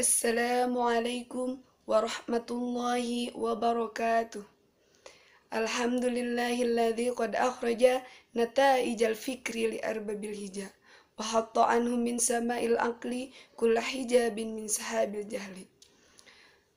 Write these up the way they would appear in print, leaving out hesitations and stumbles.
Assalamualaikum warahmatullahi wabarakatuh. Alhamdulillahilladzi qad akhraja nata'ijal fikri li arbabil hija wa hatta anhum min sama'il aqli kulla hijabin min sahabil jahli.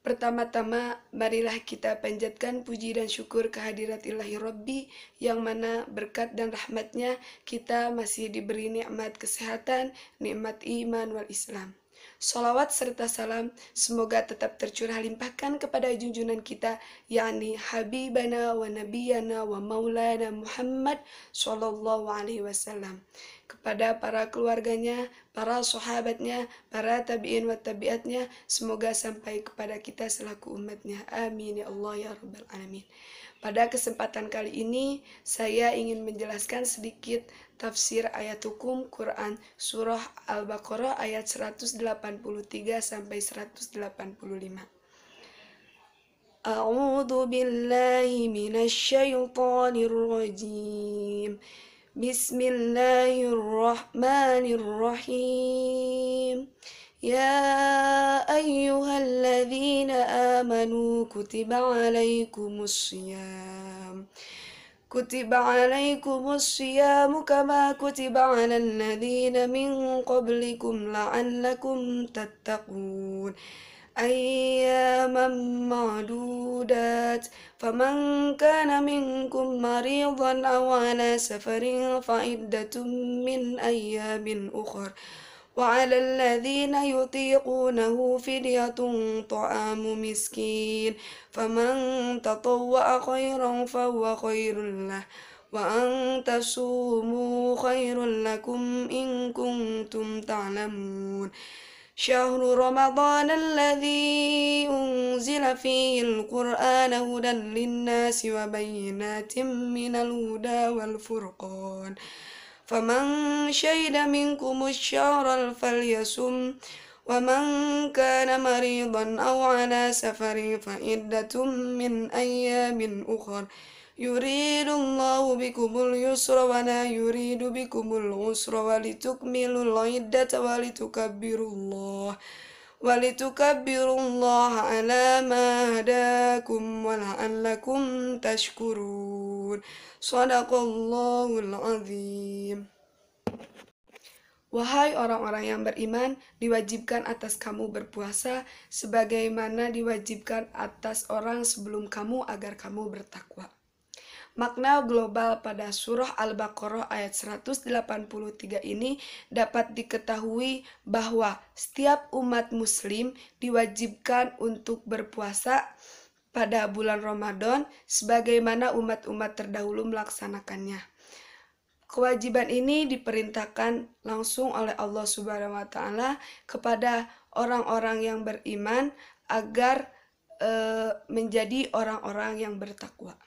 Pertama-tama, marilah kita panjatkan puji dan syukur kehadirat Ilahi Rabbi yang mana berkat dan rahmatnya kita masih diberi nikmat kesehatan, nikmat iman wal Islam. Salawat serta salam semoga tetap tercurah limpahkan kepada junjungan kita, yakni Habibana wa Nabiyana wa Maulana Muhammad Sallallahu Alaihi Wasallam, kepada para keluarganya, para sahabatnya, para tabi'in wa tabi'atnya, semoga sampai kepada kita selaku umatnya. Amin ya Allah ya Rabbal Alamin. Pada kesempatan kali ini, saya ingin menjelaskan sedikit tafsir ayat hukum Quran Surah Al-Baqarah ayat 183 sampai 185. A'udzu billahi minasy syaithanir rajim. Bismillahirrahmanirrahim. Ya ayyuhalladzina amanu kutiba alaikumus siyam kama kutiba alal ladzina min qablikum la'allakum tattaqun. Ayyaman ma'dudat faman kana minkum maridan aw ala safarin fa iddatun min ayyamin ukhra وعلى الذين يطيقونه فدية طعام مسكين فمن تطوع خيرا فهو خير له وأن تصوموا خير لكم إن كنتم تعلمون شهر رمضان الذي أنزل فيه القرآن هدى للناس وبينات من الهدى والفرقان فمن شهد منكم الشهر فليصم ومن كان مريضا أو على سفر فعدة من أيام أخر يريد الله بكم اليسر ولا يريد بكم العسر ولتكملوا العدة ولتكبروا الله على ما هداكم ولعلكم تشكرون. Shadaqallahul azim. Wahai orang-orang yang beriman, diwajibkan atas kamu berpuasa sebagaimana diwajibkan atas orang sebelum kamu agar kamu bertakwa. Makna global pada surah Al-Baqarah ayat 183 ini dapat diketahui bahwa setiap umat muslim diwajibkan untuk berpuasa pada bulan Ramadan sebagaimana umat-umat terdahulu melaksanakannya. Kewajiban ini diperintahkan langsung oleh Allah Subhanahu wa taala kepada orang-orang yang beriman agar menjadi orang-orang yang bertakwa.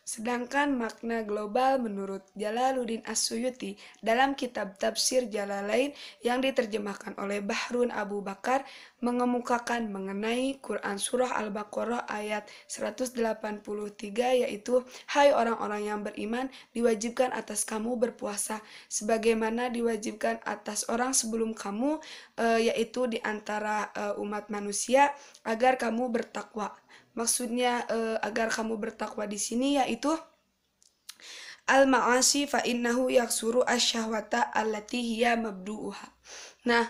Sedangkan makna global menurut Jalaluddin As-Suyuti dalam kitab Tafsir Jalalain yang diterjemahkan oleh Bahrun Abu Bakar mengemukakan mengenai Quran Surah Al-Baqarah ayat 183 yaitu, hai orang-orang yang beriman, diwajibkan atas kamu berpuasa sebagaimana diwajibkan atas orang sebelum kamu, yaitu di antara umat manusia, agar kamu bertakwa. Maksudnya agar kamu bertakwa di sini yaitu al-ma'asi fa innahu yaksuru asyahwata allati hiya mabdu'uha. Nah,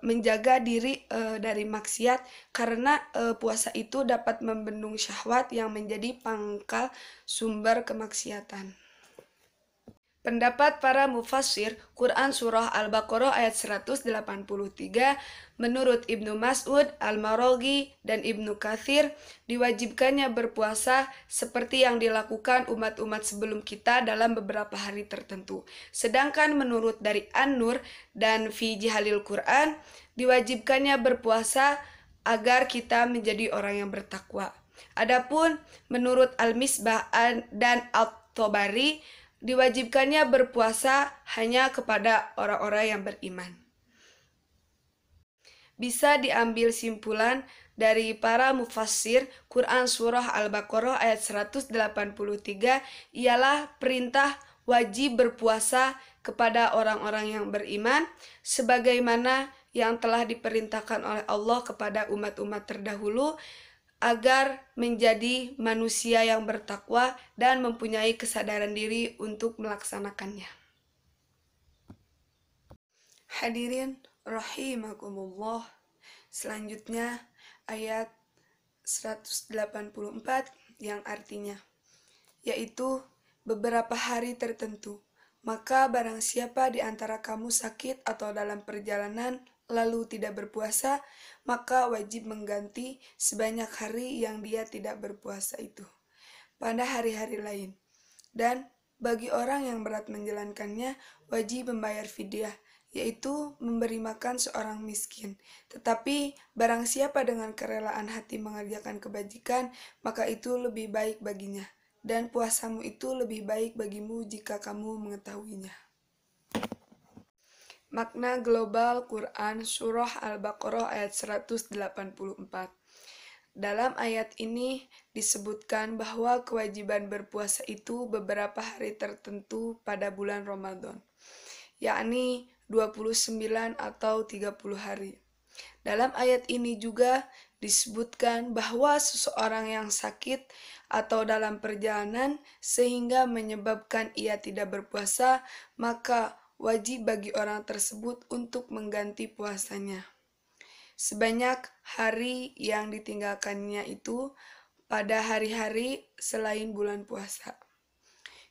menjaga diri dari maksiat karena puasa itu dapat membendung syahwat yang menjadi pangkal sumber kemaksiatan. Pendapat para mufassir Quran Surah Al-Baqarah ayat 183 menurut Ibnu Mas'ud, Al-Maraghi, dan Ibnu Katsir diwajibkannya berpuasa seperti yang dilakukan umat-umat sebelum kita dalam beberapa hari tertentu. Sedangkan menurut dari An-Nur dan Fi Jihalil Quran diwajibkannya berpuasa agar kita menjadi orang yang bertakwa. Adapun menurut Al-Misbah dan At-Tabari diwajibkannya berpuasa hanya kepada orang-orang yang beriman. Bisa diambil simpulan dari para mufassir Quran Surah Al-Baqarah ayat 183 ialah perintah wajib berpuasa kepada orang-orang yang beriman, sebagaimana yang telah diperintahkan oleh Allah kepada umat-umat terdahulu, agar menjadi manusia yang bertakwa dan mempunyai kesadaran diri untuk melaksanakannya. Hadirin rahimakumullah, selanjutnya ayat 184 yang artinya, yaitu beberapa hari tertentu. Maka barang siapa di antara kamu sakit atau dalam perjalanan lalu tidak berpuasa, maka wajib mengganti sebanyak hari yang dia tidak berpuasa itu pada hari-hari lain. Dan bagi orang yang berat menjalankannya, wajib membayar fidyah, yaitu memberi makan seorang miskin. Tetapi barang siapa dengan kerelaan hati mengerjakan kebajikan, maka itu lebih baik baginya. Dan puasamu itu lebih baik bagimu jika kamu mengetahuinya. Makna global Quran Surah Al-Baqarah ayat 184. Dalam ayat ini disebutkan bahwa kewajiban berpuasa itu beberapa hari tertentu pada bulan Ramadan, yakni 29 atau 30 hari. Dalam ayat ini juga disebutkan bahwa seseorang yang sakit atau dalam perjalanan sehingga menyebabkan ia tidak berpuasa, maka wajib bagi orang tersebut untuk mengganti puasanya sebanyak hari yang ditinggalkannya itu pada hari-hari selain bulan puasa.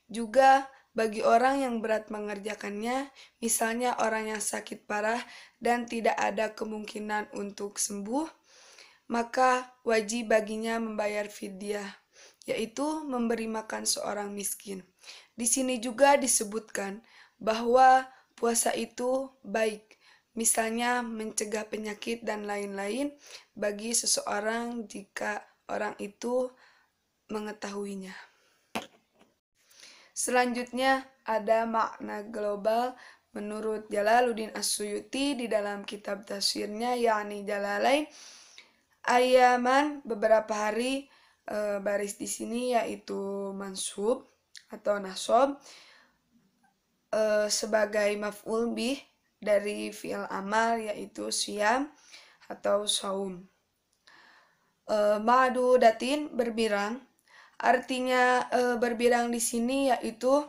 Juga bagi orang yang berat mengerjakannya, misalnya orang yang sakit parah dan tidak ada kemungkinan untuk sembuh, maka wajib baginya membayar fidyah, yaitu memberi makan seorang miskin. Di sini juga disebutkan bahwa puasa itu baik, misalnya mencegah penyakit dan lain-lain bagi seseorang jika orang itu mengetahuinya. Selanjutnya ada makna global menurut Jalaluddin As-Suyuti di dalam kitab tafsirnya, yakni Jalalain, ayaman beberapa hari, baris di sini yaitu mansub atau nasab sebagai maf'ul bih dari fi'il amal yaitu siyam atau saum. Ma'dudatin berbirang, artinya berbirang di sini yaitu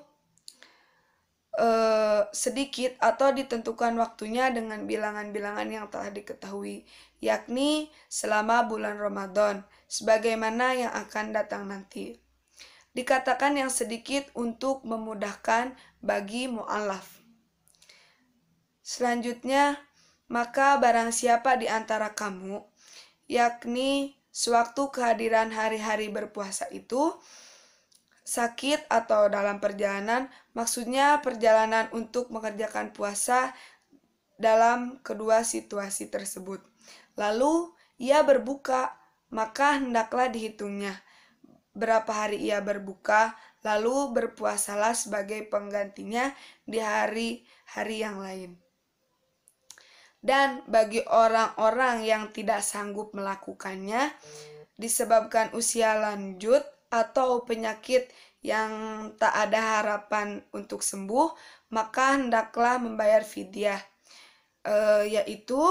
sedikit atau ditentukan waktunya dengan bilangan-bilangan yang telah diketahui, yakni selama bulan Ramadan, sebagaimana yang akan datang nanti. Dikatakan yang sedikit untuk memudahkan bagi mu'allaf. Selanjutnya, maka barang siapa di antara kamu, yakni sewaktu kehadiran hari-hari berpuasa itu, sakit atau dalam perjalanan, maksudnya perjalanan untuk mengerjakan puasa dalam kedua situasi tersebut. Lalu ia berbuka, maka hendaklah dihitungnya berapa hari ia berbuka, lalu berpuasalah sebagai penggantinya di hari-hari yang lain. Dan bagi orang-orang yang tidak sanggup melakukannya disebabkan usia lanjut atau penyakit yang tak ada harapan untuk sembuh, maka hendaklah membayar fidyah, yaitu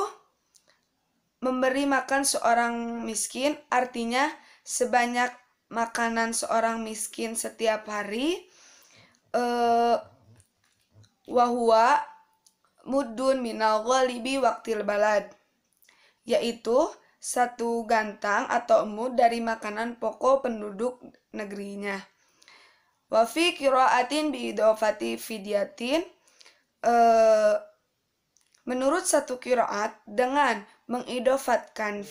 memberi makan seorang miskin, artinya sebanyak makanan seorang miskin setiap hari, wahwa muddun minal ghalibi waqtil balad, yaitu satu gantang atau mud dari makanan pokok penduduk negerinya. Wa fi qiraatin bi idhofati fidyatin, menurut satu qiraat dengan mengidofatkan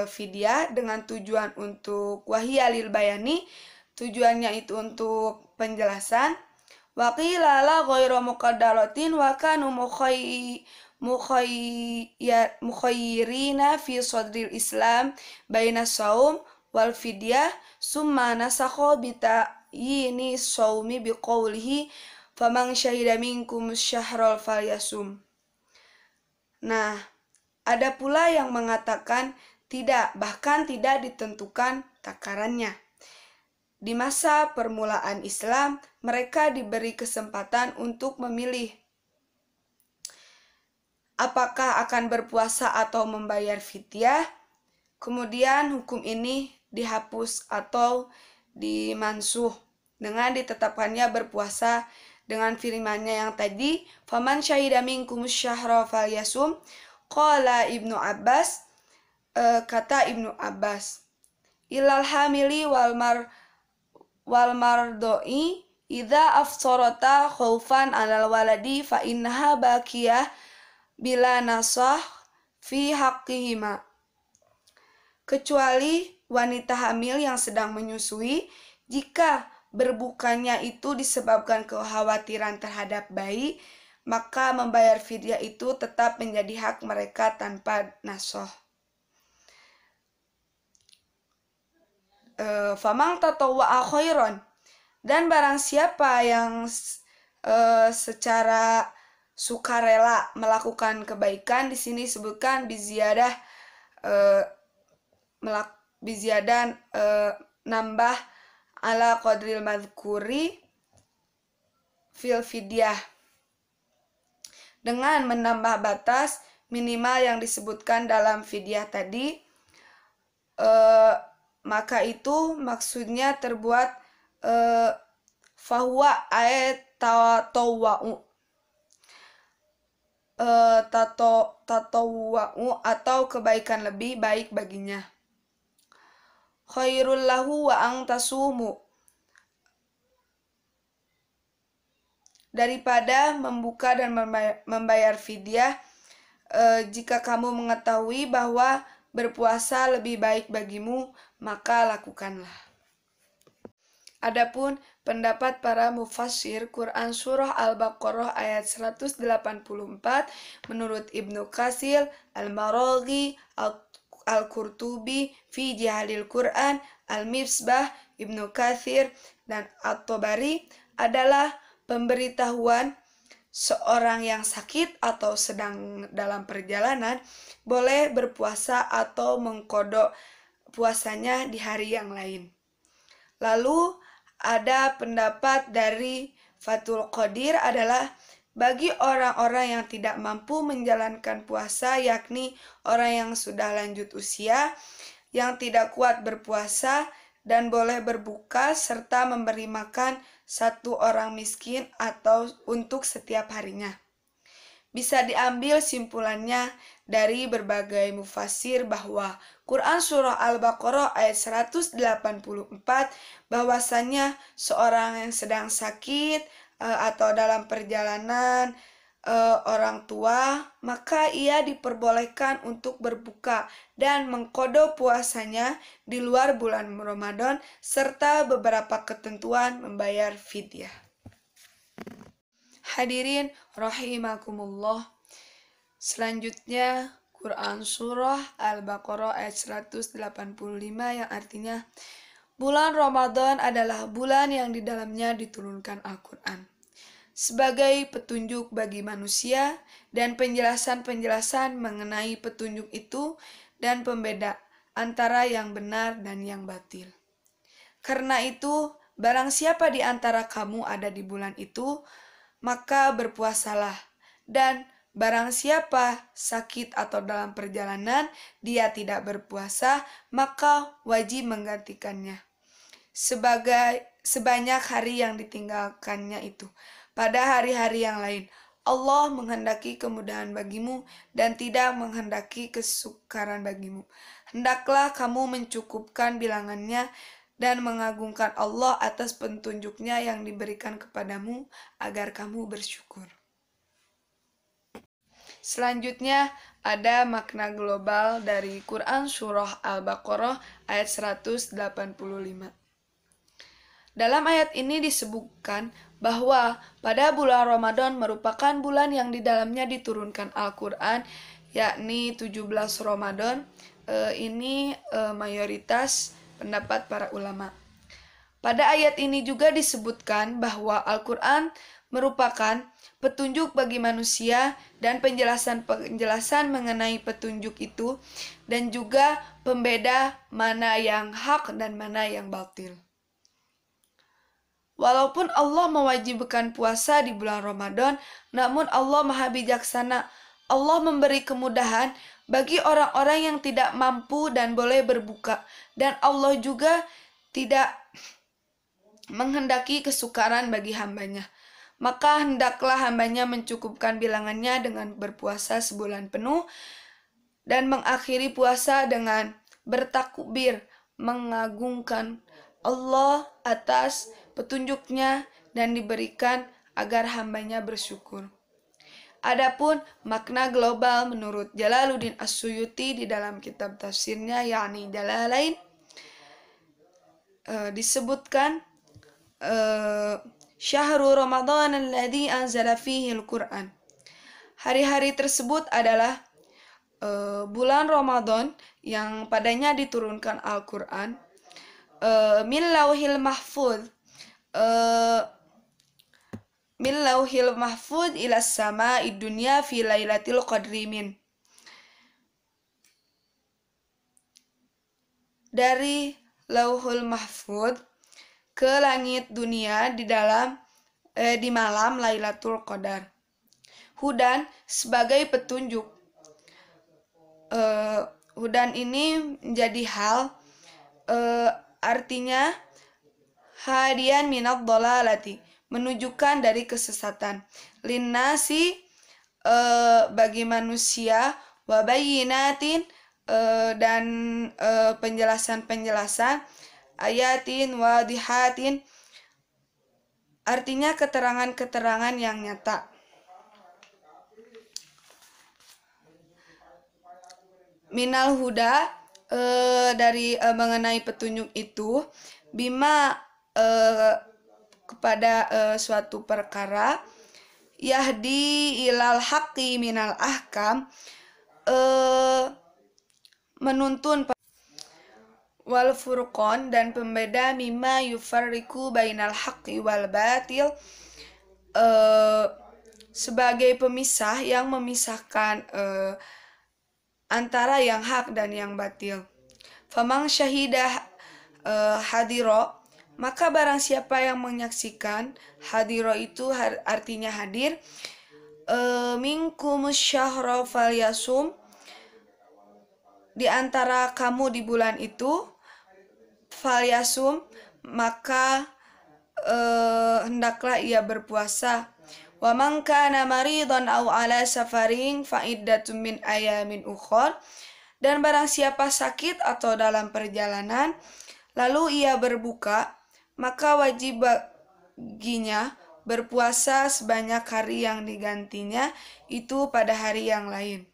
fidyah dengan tujuan untuk wahyalil bayani, tujuannya itu untuk penjelasan. Wa qila la ghairu muqaddaratin wa kanu mukhayyirina fi sadril Islam baina saum wal fidyah summa nasakha bi ta'yini saumi bi qawlihi faman syahida minkum syahral falyasum. Nah, ada pula yang mengatakan tidak, bahkan tidak ditentukan takarannya. Di masa permulaan Islam, mereka diberi kesempatan untuk memilih apakah akan berpuasa atau membayar fidyah. Kemudian hukum ini dihapus atau dimansuh dengan ditetapkannya berpuasa dengan firman-Nya yang tadi, faman syahida minkumus syahra falyasum. Qala Ibnu Abbas, kata Ibnu Abbas, ilal hamili wal mardoi idza afsarata khaufan alal waladi fa innaha baqiyah bila nasah fi haqqihima. Kecuali wanita hamil yang sedang menyusui, jika berbukanya itu disebabkan kekhawatiran terhadap bayi, maka membayar fidyah itu tetap menjadi hak mereka tanpa nasah. Famang tatawwa'a khairan, dan barang siapa yang secara sukarela melakukan kebaikan, di sini disebutkan biziyadah, nambah ala qadril madhkuri fil fidyah, dengan menambah batas minimal yang disebutkan dalam fidyah tadi, maka itu maksudnya terbuat fahuwa ayat tatawwa'u, atau kebaikan lebih baik baginya. Khairul lahu wa ang tasumu, daripada membuka dan membayar fidyah, jika kamu mengetahui bahwa berpuasa lebih baik bagimu, maka lakukanlah. Adapun pendapat para mufassir Quran surah Al-Baqarah ayat 184 menurut Ibnu Katsir, Al-Maraghi, Al-Qurtubi fi Jahlil Quran, Al-Misbah, Ibnu Katsir, dan At-Tabari adalah pemberitahuan seorang yang sakit atau sedang dalam perjalanan boleh berpuasa atau mengqadha puasanya di hari yang lain. Lalu ada pendapat dari Fathul Qadir adalah bagi orang-orang yang tidak mampu menjalankan puasa, yakni orang yang sudah lanjut usia, yang tidak kuat berpuasa dan boleh berbuka serta memberi makan satu orang miskin atau untuk setiap harinya. Bisa diambil simpulannya dari berbagai mufassir bahwa Quran surah Al-Baqarah ayat 184 bahwasanya seorang yang sedang sakit atau dalam perjalanan orang tua, maka ia diperbolehkan untuk berbuka dan mengqadha puasanya di luar bulan Ramadan serta beberapa ketentuan membayar fidyah. Hadirin rahimakumullah. Selanjutnya Quran surah Al-Baqarah ayat 185 yang artinya bulan Ramadan adalah bulan yang di dalamnya diturunkan Al-Quran sebagai petunjuk bagi manusia dan penjelasan-penjelasan mengenai petunjuk itu dan pembeda antara yang benar dan yang batil. Karena itu, barang siapa di antara kamu ada di bulan itu, maka berpuasalah, dan barang siapa sakit atau dalam perjalanan dia tidak berpuasa, maka wajib menggantikannya sebanyak hari yang ditinggalkannya itu pada hari-hari yang lain. Allah menghendaki kemudahan bagimu dan tidak menghendaki kesukaran bagimu. Hendaklah kamu mencukupkan bilangannya dan mengagungkan Allah atas petunjuknya yang diberikan kepadamu agar kamu bersyukur. Selanjutnya ada makna global dari Quran surah Al-Baqarah ayat 185. Dalam ayat ini disebutkan bahwa pada bulan Ramadan merupakan bulan yang di dalamnya diturunkan Al-Quran, yakni 17 Ramadan. Ini mayoritas pendapat para ulama. Pada ayat ini juga disebutkan bahwa Al-Quran merupakan petunjuk bagi manusia dan penjelasan mengenai petunjuk itu, dan juga pembeda mana yang hak dan mana yang batil. Walaupun Allah mewajibkan puasa di bulan Ramadan, namun Allah Maha Bijaksana. Allah memberi kemudahan bagi orang-orang yang tidak mampu dan boleh berbuka. Dan Allah juga tidak menghendaki kesukaran bagi hambanya. Maka hendaklah hambanya mencukupkan bilangannya dengan berpuasa sebulan penuh dan mengakhiri puasa dengan bertakbir, mengagungkan Allah atas petunjuknya dan diberikan agar hambanya bersyukur. Adapun makna global menurut Jalaluddin As-Suyuti di dalam kitab tafsirnya yakni Jalalain disebutkan Syahrul Ramadan alladzi anzala fihi al-Qur'an. Hari-hari tersebut adalah bulan Ramadan yang padanya diturunkan Al-Qur'an. Min lauhil mahfuz min lauhil mahfuz ila sama'id dunya fi lailatul qadri min. Dari lauhul mahfuz ke langit dunia di malam Lailatul Qadar. Hudan sebagai petunjuk. Hudan ini menjadi hal artinya hadian minad dhalalati, menunjukkan dari kesesatan. Linnasi bagi manusia, wa bayyinatin dan penjelasan-penjelasan, ayatin wadihatin artinya keterangan-keterangan yang nyata. Minal huda dari mengenai petunjuk itu bima kepada suatu perkara, yahdi ilal haqqi minal ahkam menuntun wal furqan dan pembeda mimma yufarriqu bainal haqqi wal batil sebagai pemisah yang memisahkan antara yang hak dan yang batil. Famang syahidah hadiro, maka barang siapa yang menyaksikan, hadiro itu artinya hadir, minkumus syahra falyasum, di antara kamu di bulan itu, falyasum, maka hendaklah ia berpuasa. Wa man kana maridan aw ala safarin fa iddatun min ayamin ukhra, dan barang siapa sakit atau dalam perjalanan lalu ia berbuka, maka wajib baginya berpuasa sebanyak hari yang digantinya itu pada hari yang lain.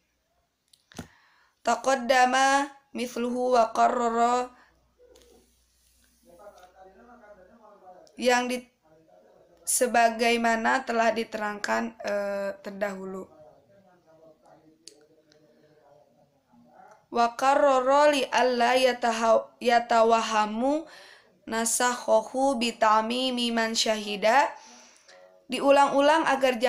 Taqaddama mithluhu wa qarrara, yang sebagaimana telah diterangkan terdahulu. Wa qarrara li alla yatawahamu nasakhahu bi ta'mimi man syahida, diulang-ulang agar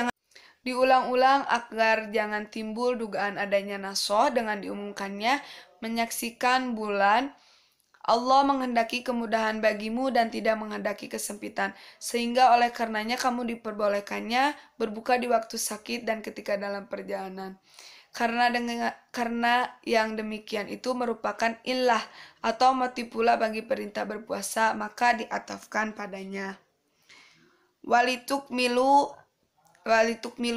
jangan timbul dugaan adanya nasoh dengan diumumkannya menyaksikan bulan. Allah menghendaki kemudahan bagimu dan tidak menghendaki kesempitan, sehingga oleh karenanya kamu diperbolehkannya berbuka di waktu sakit dan ketika dalam perjalanan. Karena yang demikian itu merupakan illah atau motif pula bagi perintah berpuasa, maka diatafkan padanya. Walitukmilu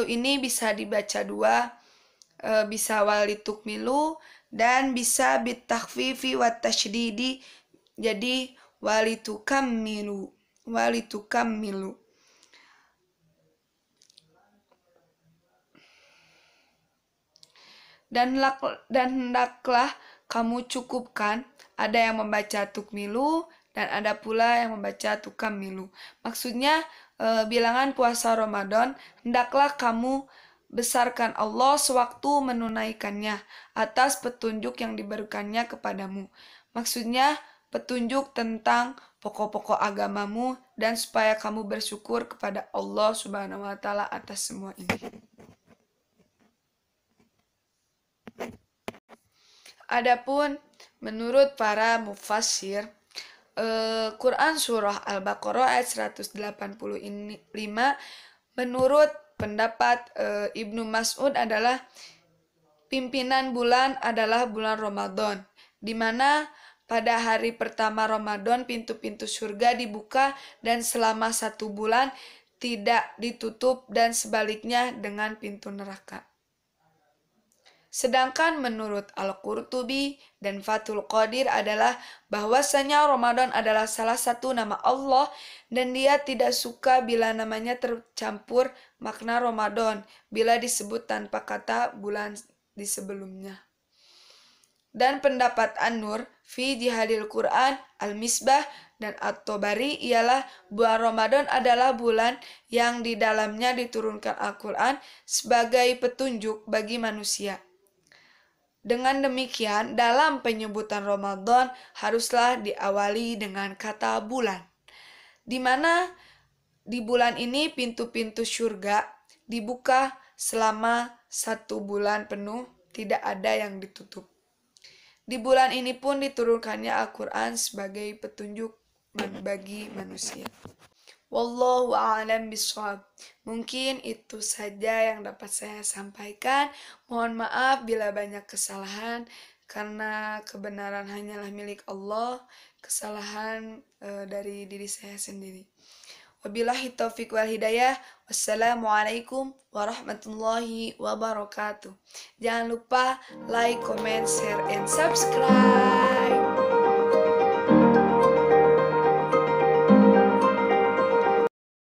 ini bisa dibaca dua, bisa walitukmilu dan bisa bitakhfifi wat tasydidi, jadi walitukammilu. Dan hendaklah kamu cukupkan, ada yang membaca tukmilu dan ada pula yang membaca tukammilu. Maksudnya bilangan puasa Ramadan hendaklah kamu besarkan Allah sewaktu menunaikannya atas petunjuk yang diberikannya kepadamu. Maksudnya petunjuk tentang pokok-pokok agamamu dan supaya kamu bersyukur kepada Allah Subhanahu wa taala atas semua ini. Adapun menurut para mufassir, Quran surah Al-Baqarah ayat 185 menurut pendapat Ibnu Mas'ud adalah pimpinan bulan adalah bulan Ramadan, di mana pada hari pertama Ramadan pintu-pintu surga dibuka dan selama 1 bulan tidak ditutup dan sebaliknya dengan pintu neraka. Sedangkan menurut Al-Qurtubi dan Fathul Qadir adalah bahwasanya Ramadan adalah salah satu nama Allah dan dia tidak suka bila namanya tercampur makna Ramadan bila disebut tanpa kata bulan di sebelumnya. Dan pendapat An-Nur fi Jihadil Quran, Al-Misbah, dan At-Tabari ialah bulan Ramadan adalah bulan yang di dalamnya diturunkan Al-Quran sebagai petunjuk bagi manusia. Dengan demikian, dalam penyebutan Ramadan haruslah diawali dengan kata bulan, di mana di bulan ini pintu-pintu surga dibuka selama 1 bulan penuh, tidak ada yang ditutup. Di bulan ini pun diturunkannya Al-Quran sebagai petunjuk bagi manusia. Wallahu a'lam bishawab. Mungkin itu saja yang dapat saya sampaikan. Mohon maaf bila banyak kesalahan karena kebenaran hanyalah milik Allah, kesalahan dari diri saya sendiri. Wabillahi taufiq wal hidayah. Wassalamualaikum warahmatullahi wabarakatuh. Jangan lupa like, comment, share, and subscribe.